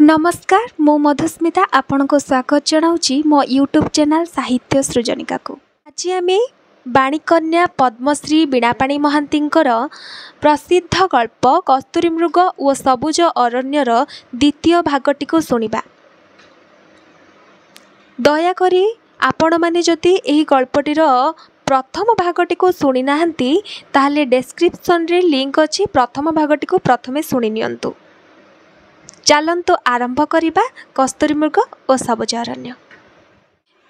नमस्कार मो मधुस्मिता आपण को स्वागत जनाऊँगी मो यूट्यूब चैनल साहित्य सृजनिका को। आज आम बाणीकन्या पद्मश्री बीणापाणी महांतींकर प्रसिद्ध गल्प कस्तूरी मृग और सबुज अरण्यर द्वितीय भागटी को शुणा। दयाकोरी आपण माने जदि एही गल्पटीर प्रथम भागटी को शुणी नाहंती ताहले डेस्क्रिप्शन रे लिंक अछि, प्रथम भागटी को प्रथमे शुणी नियंतु। चलतु आरंभ करिबा कस्तूरी मृग और सबुज अरण्य।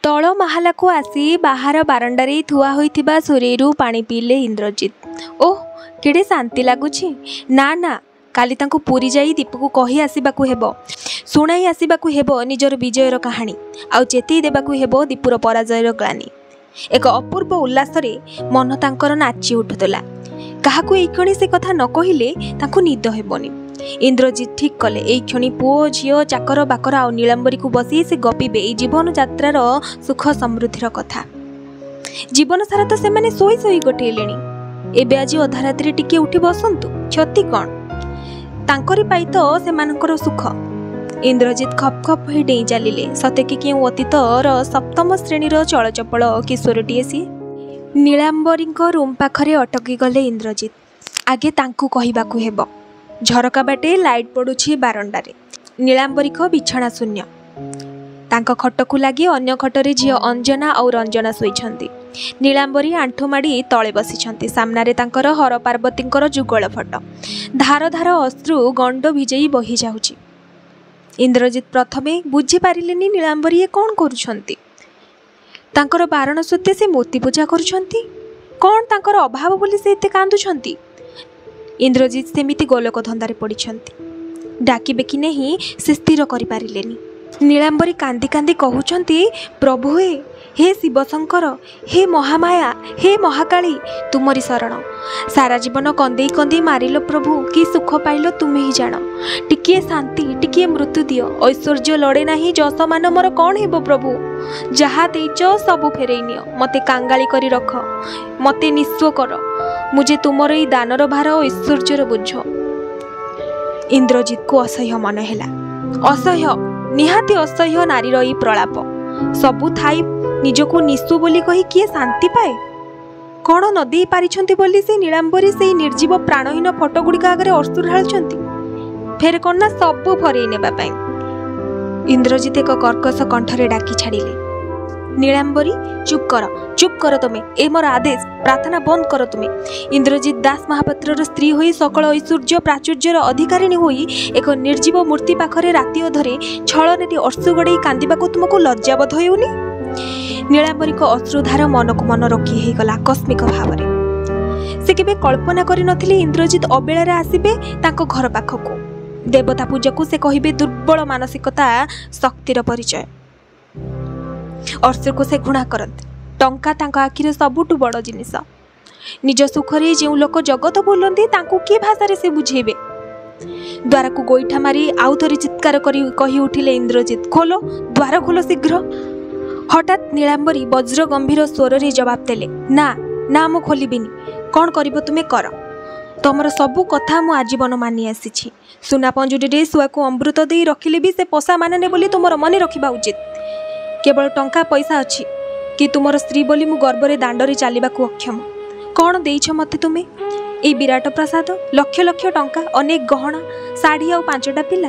तल माहाला को आसी बाहर बारंडारे थुआ होइथिबा सूर्यरू पानी पीले इंद्रजित। ओह केड़े शांति लगुछि। ना ना काली तांको पूरी जाई दीपक कही आसबाकू हेबो, शुणाई आसबाकू हेबो निजर विजयर कहानी, आउ चेतई देबाकू हेबो दीपुर पराजयर ग्लानी। एक अपूर्व उल्लास रे मन तांकर नाची उठुतला। काहाकू एई क्षणी से कथा न कहिले तांको निद हेबोनी। इंद्रजित ठीक कले एई क्षणी पुओ झियो चाकर बाकर आ नीलांबरी को बसी से गपिबे एई जीवन यात्रार सुख समृद्धिर कथा। जीवन सारा तो सेमाने सोई सोई गटेलेनी, एबे आज अधा रात्रि टिके उठी बसंतु, क्षति कोन तांकरी पाई तो सेमानकर सुख। इंद्रजित खप खप होई डेई चलिले। सते कि केउ अतीतर सप्तम श्रेणीर चलचपल किशोरटीए सी। नीलांबरी रूम पाखरे अटकी गले इंद्रजित। आगे तांकू कहिबाकू हेबो। झरका बाटे लाइट पड़ुछि बारंडारे। नीलांबरी बिछाणा शून्य। तांक खटकू लगी अन्य खटरे झियो अंजना और रंजना शोइछंती। नीलांबरी आंठू माड़ी तले बसिछंती। सामनारे तांकर हर पार्वतींकर जुगल फटो। धार धार अश्रु गंड भिजेई बही जाउछि। इंद्रजित प्रथमे बुझी पारिलेनी नीलांबरी ए कोन करूछंती। तांकर बारण सत्य से मूर्ति पूजा करूछंती। कोन तांकर अभाव बोली से एते कांदुछंती। इंद्रजित सेमिति गोलक धंदारे पड़िछंती। डाकिबे कि नहीं से स्थिर करि पारिलेनी। नीलांबरी कांदी कांदी कहउछंती, प्रभु हे शिवशंकर, हे महामाया, हे महाकाली, तुमरी शरण। सारा जीवन कंदे कंदे मारिलो प्रभु, कि सुख पाइलो तुमे ही जान। टिकिए शांति टिकिए मृत्यु दियो। ऐश्वर्य लड़े नाही, जस मान मोर कौन हेबो प्रभु। जहा देइच सबु फेरई नियो। मते कांगाली करी रख, मते निस्व कर। मुझे तुमर ई दानर भार ऐश्वर्यर बुझ। इंद्रजित को असह्य मन हेला। असह्य निहाती असह्य नारीर ई प्रलाप। सबु थाई निजको निस्व बोली कही किए शांति पाए। कौन न दे पारिछंती बोली से नीलांबरी से निर्जीव प्राणहीन फटो गुड़िका आगे अश्रु ढालुछंती। फेर कौन ना सबु फरई नेबा पाई। इंद्रजित एक कर्कश कंठरे डाकी छाड़िले, नीलांबरी चुप कर तुमे, ए मोर आदेश, प्रार्थना बंद कर तुमे। इंद्रजित दास महापात्र स्त्री होई सकल ऐश्वर्य प्राचुर्यर अधिकारिणी होई एक निर्जीव मूर्ति पाखरे राति अधरे छलने अश्रु गड़े कांदिबाकू तुमको लज्जाबोध हेउनी। नीलांबरी को अश्रुधार मन को मन रोकी हो गला आकस्मिक भाव से केबे कल्पना करि नथिले इंद्रजित अबेलारे आसीबे तांको घर पाखकू। देवता पूजक से कहिबे दुर्बल मानसिकता शक्तिर परिचय। अश्रु को से घृणा करते। टंका तांको आखिरे सबुठु बड़ जिनिस। निज सुखरे जो लोक जगत बोलते तांको के भाषा रे से बुझेबे। द्वार को गोईठा मारी आउ थरी चित्कार करी कही उठिले इंद्रजित, खोलो द्वार खोलो शीघ्र। हठात नीलांबरी वज्र गंभीर स्वर रे जवाब देले, ना ना मु खोलिबिनी। कौन करिबो तुमे कर। तमर सबु कथा मु आजीवन मानि आसीछि। सुना पंजुडी सुआ को अमृत दे रखिले भी से पोसा मानने बोली तुमर मने रखिबा उचित। केवल टंका पैसा अच्छी कि तुमर स्त्री बोली मु गर्वरे दांडरे चलिबाकू अक्षम। कौन देइछ मते तुमे ए विराट प्रसाद, लक्ष लक्ष टंका, अनेक गहना, साड़ी आ 5टा पिला।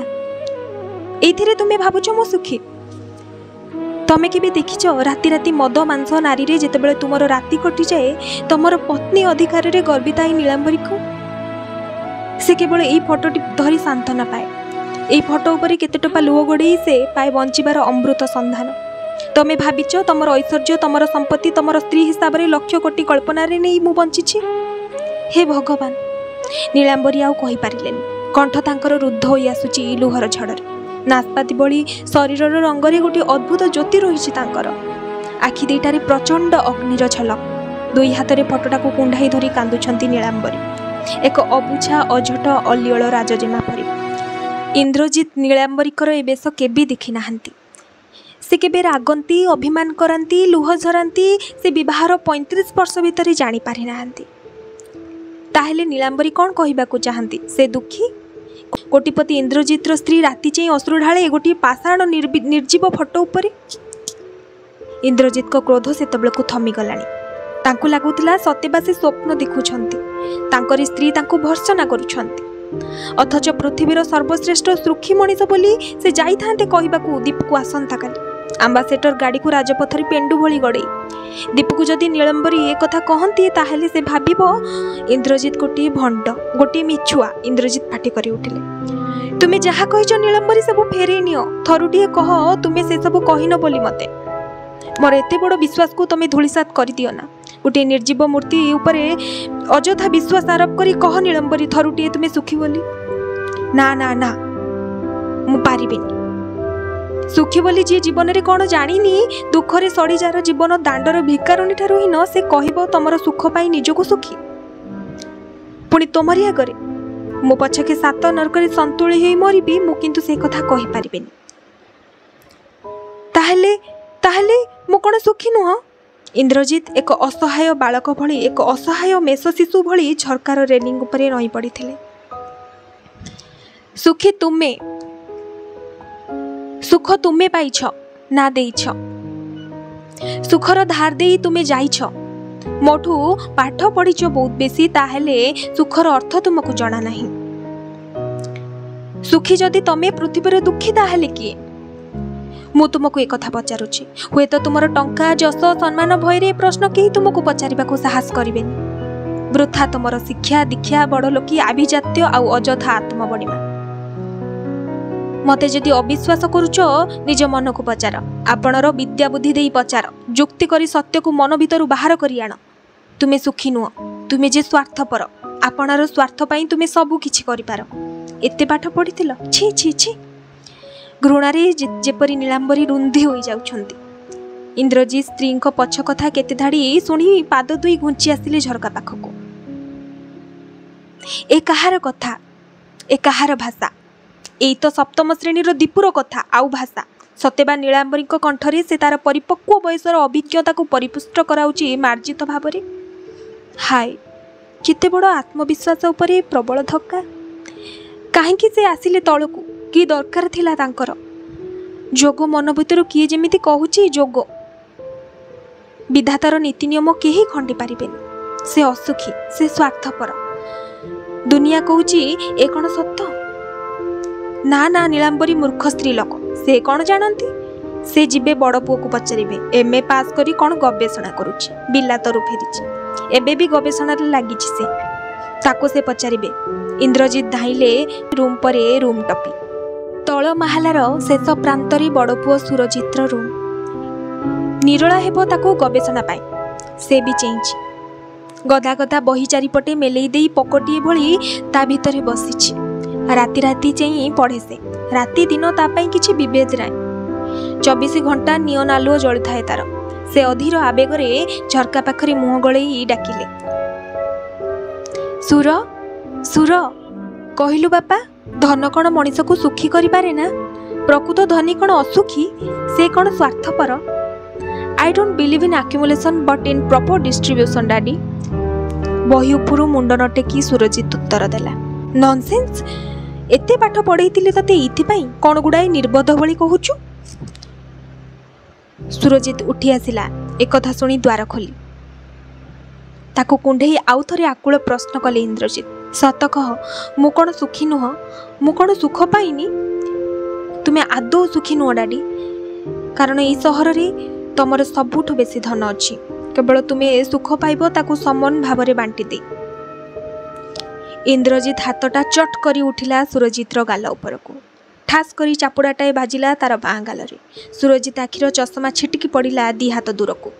एथिरे तुमे भाबुछ मु सुखी। तमे केबे देखिछ राति राति मद मांस नारी रे जेतेबेले तुमर राति कटि जाए तुमर पत्नी अधिकार रे गर्विता ही नीलांबरी को। से केवल एई फोटोटी धरी सांत्वना पाए। एई फोटो उपरे केते टोपा लुह गोड़े से पाए बंचिबार अमृत संधान। तमे भाबिच तमर ऐश्वर्य, तमर संपत्ति, तमर स्त्री हिसाब रे लक्ष कोटी कल्पना रे नहीं मु बंचिछि। हे भगवान। नीलांबरी आउ कहि पारिलेनी। कंठ तांकर रुद्ध होई आसुची लुहर झड़रे। नासपाती बड़ी शरीर रंगरे गोटे अद्भुत ज्योति रही तांकर। आखि दुईटारे प्रचंड अग्निर झलक। दुई हाथ में फटोटा को कुंडाई धरी कांदुछंती नीलांबरी, एक अबुझा अझट अलिअल राजजेमा परी। इंद्रजित नीलांबरीकर ए बेश केबे देखि नाहांती। से केबे रागंती, अभिमान करती, लुह झरांती से विवाहर 35 वर्ष भितर जानी पारि नाहांती। ताहेले नीलांबरी कौन कहबाकू चाहती। से दुखी कोटिपति इंद्रजितर स्त्री राति चेई अश्रु ढाळे गोटे पाषाण निर्जीव फोटो उपरे। इंद्रजित को क्रोध सेतबेलକୁ थमिगलाणी। तांकु लागुथिला सतेबा से स्वप्न देखुछंती, तांकरी स्त्री तांकु भर्सना करुछंती। अथच पृथ्वीर सर्वश्रेष्ठ सुखी मनीष बोली से जाई थांते कहिबाकू दीपकू आसंता काली। आंबासेडर गाड़ी को राजपथरी पेंडु भली गड़े। दीपकू जदि नीलंबरी ए कथा कहती ताहेले से भाबिबो इंद्रजित गोटे भंड, गोटे मिछुआ। इंद्रजित पाटी करी उठिले, तुमे जहा कहिछ नीलंबरी सब फेरे नियो, थरुटिए कह तुमे से सब कहिनो बोली मते। मोर एते बड़ विश्वास को तुमे धूलिसात कर दियो ना। गोटे निर्जीव मूर्ति उपरे अजथा विश्वास आरोप करी कह नीलंबरी थरुटिए तुमे सुखी बोली। ना ना ना मु पारिबिनी। सुखी बोली जी जीवन रे कौन जानी दुखरे सड़ी जार जीवन दांडर भिकारुणी ठारू ही न से कहब तमर सुख पाई निजको सुखी। पुणी तोमरी आगरे मो पछके सात नरकरे संतुली होई मरिबी, मु किंतु से कथा कहि पारिबेनी। ताहले ताहले मु कोन सुखी नुह? इंद्रजित एक असहाय बालक भली, एक असहाय मेष शिशु भली झरकार रेलिंग उपरे रही पड़िथिले। सुखी तुमे, सुख तुमे पाइछ ना देइछ, सुखर धार देई तुमे जाइछ। मोठू पाठ पढ़िछ बहुत बेसी, ताहेले सुखर अर्थ तुमको जणा नहीं। सुखी जदि तमे पृथ्वीर दुखी ताहेले किए? मु तुमको एक कथा पचारुछि, हुए तो तुमर टंका जस सम्मान भयरे प्रश्न केही तुमको पचारिबाको साहस करिवेनी। वृथा तुमर शिक्षा दीक्षा बड़ लोकी आभिजात्य आउ अजथा आत्मबणिमा। मते जदि अविश्वास करुच निज मन को पचार, आपणर विद्या बुद्धि देई पचार, जुक्ति करी सत्य को मन भीतर बाहर करी आण। तुमे सुखी नुह, तुमे जे स्वार्थपर, आपणर स्वार्थ पाई तुमे सबु किछि करि पार। एते पाठ पढ़िथिल, छी छी छी। घृणारे जेपरी नीलांबरी रुंधी होई जाउछंती। इंद्रजित स्त्री पछ कथा केते धाड़ी सुनी पाद दुई घुंची आसिले झरका पाखको। ए कहार कथा, ए कहार भाषा? एई तो सप्तम श्रेणीर दीपुर कथा आउ भाषा। सतेबा नीलांबरी कंठरे से तार परिपक्व बयसर अभिज्ञता को परिपुष्ट कराउची मार्जित भावरे। हाय केते बड़ आत्मविश्वास उपरे प्रबल धक्का। काहेकि से आसिले तळकू? कि दरकार थिला तांकर? जोग मन भीतर किए जेमिति कहूची जोग। विधातार नीति नियम केही खंडी पारिबेनी। से असुखी, से स्वार्थपर। दुनिया कहूची ए कौन सत्य? ना ना नीलांबरी मूर्ख स्त्री लोक, से कौन जानती? से जीवे बड़ पुओ को पचारिबे एमए पास करी कौन गवेषणा करुची, बिलातरु फेरिची, एबे भी गवेषणा लागिची से, ताको से पचारिबे। इंद्रजित धाइले रूम परे रूम टपी। तल महालार शेष प्रांतरे बड़ पुओ सुरजित्र रूम। निरला हेबो ताको गवेषणा पाए, से भी चेइची। गदा गदा बही चारिपटे मेलेई देई पकटिए भली ता भितरे बसिछि। राति राति चेई पढ़े से। राति दिन ता पई किछि विभेद नाही। 24 घंटा नियन आलुओ जळि थाए तार। से अधीर आवेगरे झरका पाखरे मुह गळेई डाकिले, सुर सुर। कहिलु बापा, धन कण मनीष को सुखी करि पारे ना? प्रकृत धनी कण असुखी? से कण स्वार्थपर? I don't believe in accumulation but in proper distribution daddy. बही उपरु मुंड न टेकी सुरजित उत्तर देला, नॉनसेंस। एते पाठ पढ़ेइतिले तते इथि पई कोन गुडाई निर्बोध भली कहूचु? सुरजित उठी आसिला। एकथा सुनी द्वार खोली ताको कुंढेई आउ थरे आकुल प्रश्न कले इंद्रजित, सत कह, मु कोन सुखी नुह? मु कोन सुख पाइनी? तुमे आदौ सुखी नुह डाडी? कारण ई सहर रे तमर सबुठु बेसी धन अछि। केवल तुमे सुख पाइबो ताको समान भावरे बांटी दे। इंद्रजित हाथटा चट करी उठिला सुरजितर गाल उपरको। ठास करी चापुड़ाटाए बाजिला तार बाँ गालरे। सुरजित आखिर चषमा छिटिकी पड़िला दी हाथ दूरको।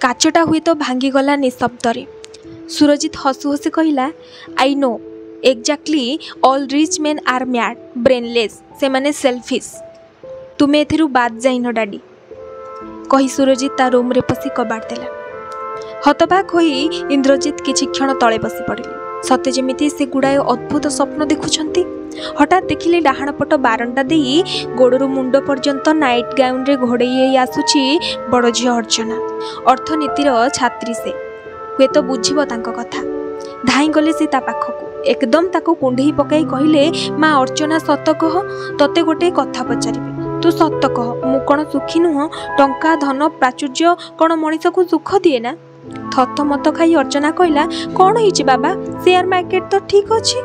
काचटा हुए तो भांगीगला निशब्दरे। सुरजित हसु हसी कहला, I know exactly all rich men are mad, brainless, से माने सेल्फिश। तुमे एथिरु बाद जाइन डाडी, कही सुरजित ता रूम रे पसी कबाड़ देला। हतबाक होई इंद्रजित किछि क्षण तळे बसी पड़िले। सते जेमिति से गुड़ाए अद्भुत स्वप्न देखुछंती। हठात देखिले डाहाण पट बारंडा देई गोड़रू मुंड पर्यंत नाइट गाउन रे घोड़ेई आसुछि बड़ झियो अर्चना। अर्थनीतिर छात्री से, हुए तो बुझिबो तांको कथा। धाई गले से ता पाखकू। एकदम ताको कुंडेई पकाई कहले, माँ अर्चना सत कह, तते गोटे कथा पचारिबे, तू सत कह, मु कौन सुखी नुह? टंका धन प्राचुर्य कौन मनीष को सुख दिए ना? थतमत खाई अर्चना कहला, कौन होइछि बाबा, शेयर मार्केट तो ठीक अच्छी,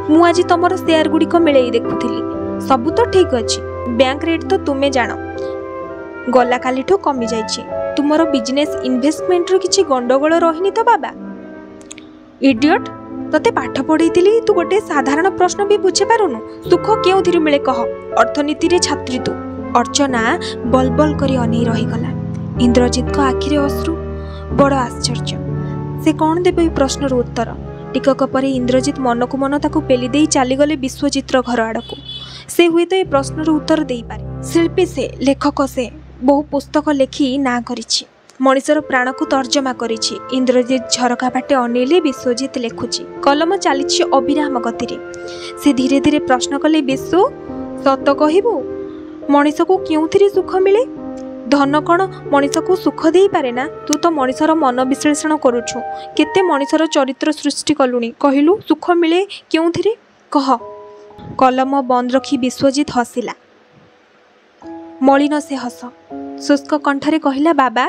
मु आज तुमर शेयर गुड़िक मिले देखुली, सबू तो ठीक अच्छी, बैंक रेट तो तुम्हें जान गला काली कमी जाइछि, तुमर बिजनेस इन्वेस्टमेंट रो किछि गंडगोल रहिनी तो बाबा? इडियट, तते पाठ पढ़ेइतिली, तू गोटे साधारण प्रश्न भी बुझे पारुनु? सुख केउथिरि मिले कह? अर्थनीति रे छात्री तू। अर्चना बलबल करी अनै रहीगला। इंद्रजित को आखिरे अश्रु, बड़ आश्चर्य। से कौन देबे प्रश्नर उत्तर? टिकक पर इंद्रजित मन को मन ताकू पेली देई चलीगले विश्वजित्र घर आड़क। से हुए तो ये प्रश्नर उत्तर दे पारे। शिल्पी से, लेखक से, बहु पुस्तक लेखि ना करिछि, मनीषर प्राण को तर्जमा करिछि। इंद्रजित झरका बाटे अनेले विश्वजित लेखुछि, कलम चलीछि अविराम गति। से धीरे धीरे प्रश्न कले, विश्व सत कहबू, मनीष को क्योंथिरे सुख मिले? धन कौन मनीष को सुख दे पारे ना? तू तो मनीषर मन विश्लेषण करुछु, केते मनीषर चरित्र सृष्टि कलुणी, कहलु सुख मिले क्योंथिरे कह? कलम बंद रखी विश्वजित हसिला, मलिन से हस, शुष्क कंठरे कहला, बाबा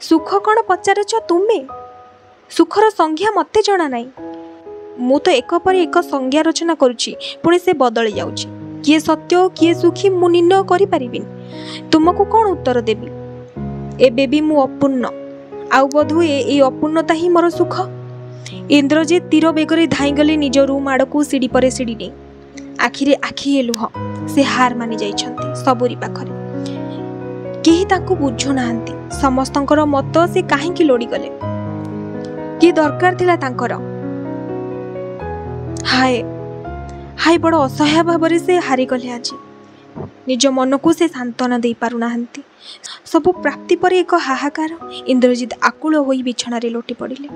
सुख कौन पचारछ तुमे? सुखर संज्ञा मते जणा नाई, मु तो एक पर एक संज्ञा रचना करुछि, पुणी से बदली जाउछि। किए सत्य किए सुखी मु निर्णय करि परिबिनी, तुमको कौन उत्तर देबी? एबे भी मु अपूर्ण, आउ बोधुए ए अपूर्णता ही मोर सुख। इंद्रजित तीर बेगरे धाईगले निज रूम आड़कू, सीढ़ी पर सीढ़ी नहीं, आखिरे आखि लुह। से हार मानि जाइछन्ति सबुरी पाखरे, केही ताकू बुझु नाहंती। समस्तंकर मत से काहेकि लोड़ी गले, कि दरकार थिला तांकर? हाय हाय, बड़ असहाय भाव से हारी गले आज। निज मन को से सांत्वना दे पारु नाहंती। सबु प्राप्ति पर एक हाहाकार। इंद्रजित आकुल होई बिछणारे लोटी पड़िले।